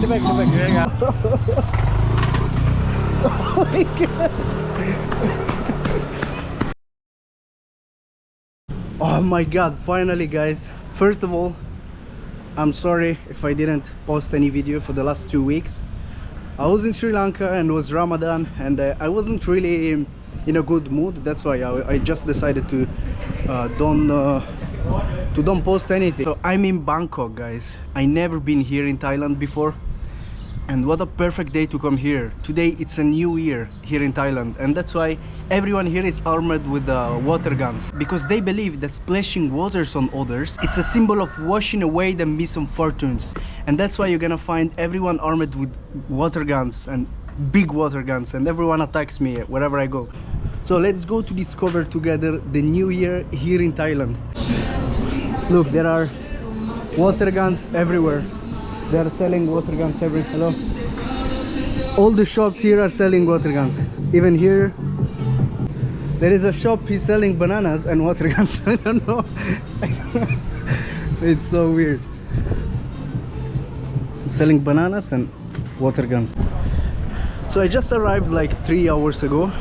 the back, in the back. Yeah, oh my god. Oh my god, finally guys. First of all, I'm sorry if I didn't post any video for the last 2 weeks. I was in Sri Lanka and it was Ramadan, and I wasn't really in a good mood. That's why I just decided to don't post anything. So I'm in Bangkok, guys. I never been here in Thailand before, and what a perfect day to come here. Today it's a new year here in Thailand, and that's why everyone here is armed with water guns, because they believe that splashing waters on others, it's a symbol of washing away the misfortunes. And that's why you're gonna find everyone armed with water guns, and big water guns, and everyone attacks me wherever I go. So let's go to discover together the new year here in Thailand. Look, there are water guns everywhere. They are selling water guns everywhere. Hello. All the shops here are selling water guns. Even here, there is a shop, he's selling bananas and water guns. I don't know. It's so weird. Selling bananas and water guns. So I just arrived like 3 hours ago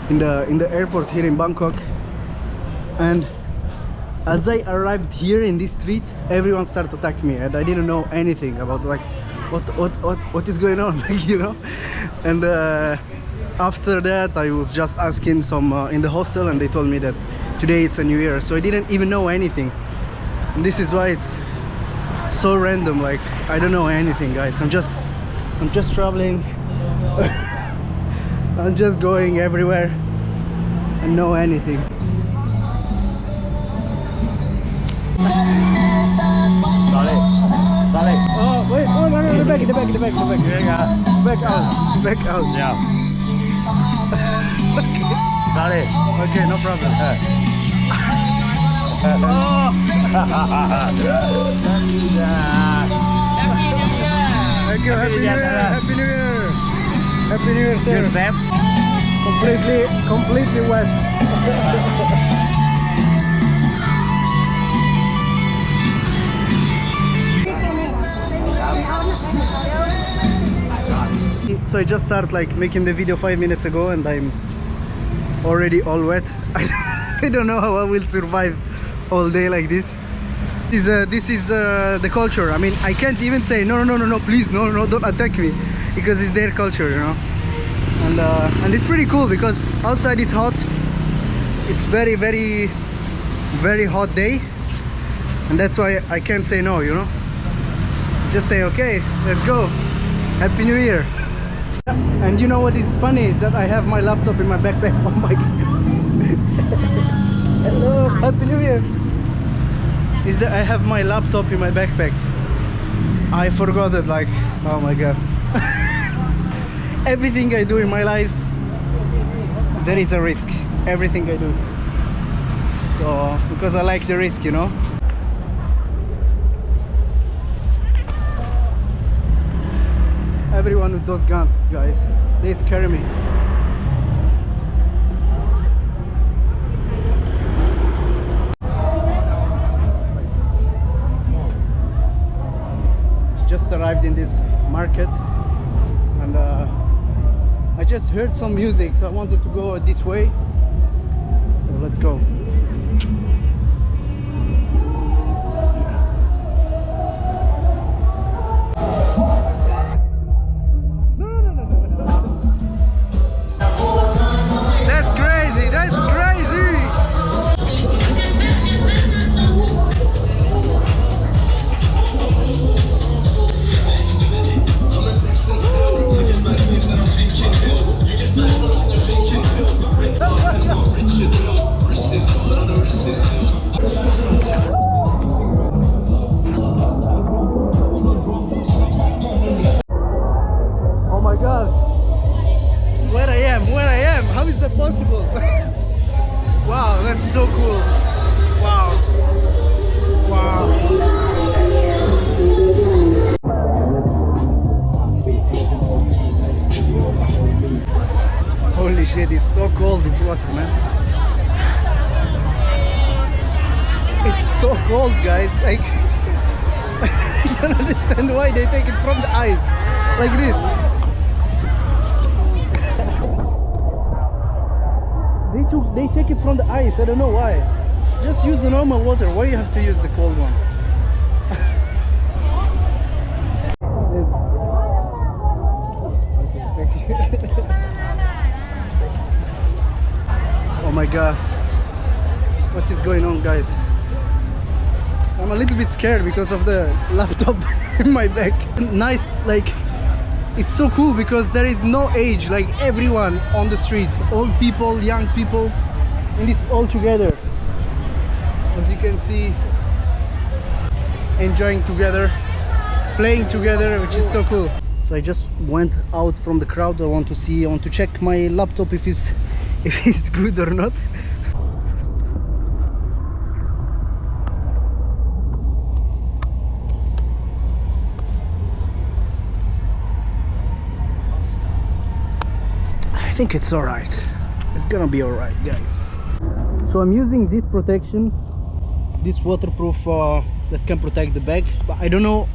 in the airport here in Bangkok, and as I arrived here in this street, everyone started attacking me, and I didn't know anything about like what is going on, you know. And after that, I was just asking some in the hostel, and they told me that today it's a new year, so I didn't even know anything. And this is why it's so random. Like, I don't know anything, guys. I'm just traveling. I'm just going everywhere and know anything. Sorry. Oh wait, oh no, the back. Yeah. Back out. Yeah. Sorry. Okay, no problem. Oh. Thank you. Happy New Year. Happy New Year, sir. Safe. Completely wet. So I just started like making the video 5 minutes ago, and I'm already all wet. I don't know how I will survive all day like this. This is the culture. I mean, I can't even say no, please, no, don't attack me, because it's their culture, you know. And it's pretty cool because outside is hot. It's very hot day, and that's why I can't say no, you know. Just say okay, let's go. Happy New Year. And you know what is funny is that I have my laptop in my backpack. Oh my god. Hello, Happy New Year. Is that I have my laptop in my backpack. I forgot it, like, oh my god. Everything I do in my life, there is a risk. Everything I do. So, because I like the risk, you know. Everyone with those guns, guys, they scare me. Just arrived in this market, and I just heard some music, so I wanted to go this way. So let's go. Possible. Wow, that's so cool. Wow. Holy shit, it's so cold, this water, man. It's so cold, guys. Like I don't understand why they take it from the eyes like this. They take it from the ice. I don't know why. Just use the normal water. Why you have to use the cold one? Oh my god. What is going on, guys? I'm a little bit scared because of the laptop in my back. Nice, like, it's so cool because there is no age, like everyone on the street, old people, young people, and it's all together. As you can see, enjoying together, playing together, which is so cool. So I just went out from the crowd. I want to check my laptop if it's good or not. I think it's alright. It's gonna be alright, guys. So I'm using this protection, this waterproof that can protect the bag, but I don't know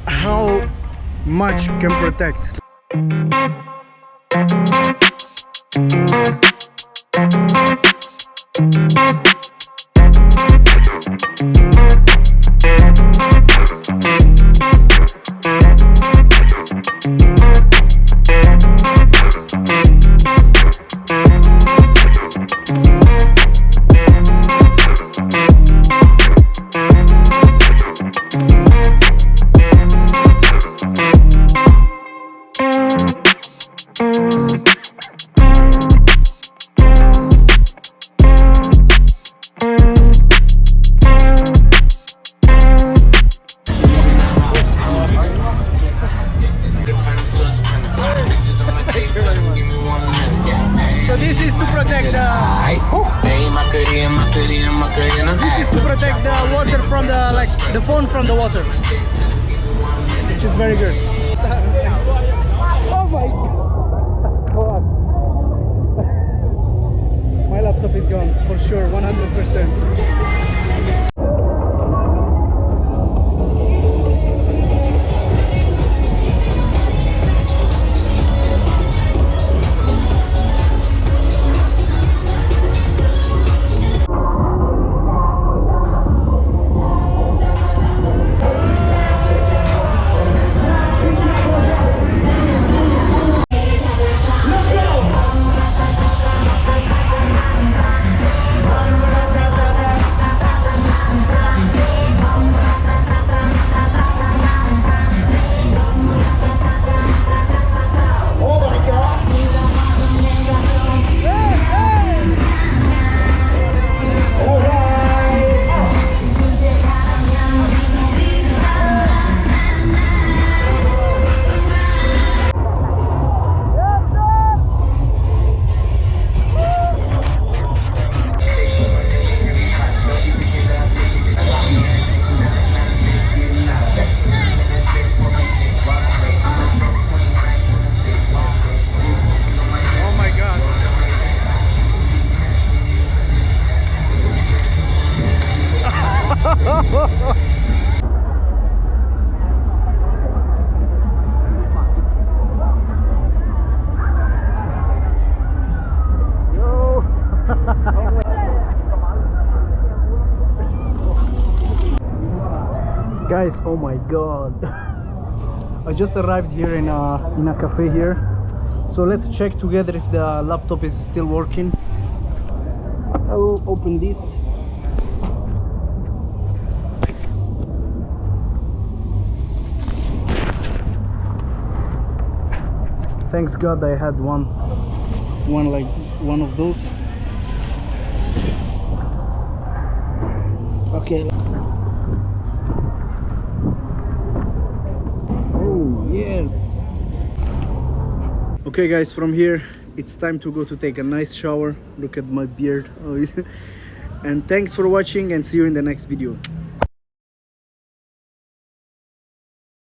how much can protect. Water from the phone from the water, which is very good. Oh my god. My laptop is gone for sure, 100%. Guys, oh my god. I just arrived here in a cafe here, so let's check together if the laptop is still working. I will open this. Thanks God I had one of those. Okay. Oh yes. Okay guys, from here it's time to go to take a nice shower. Look at my beard. Oh, and thanks for watching and see you in the next video.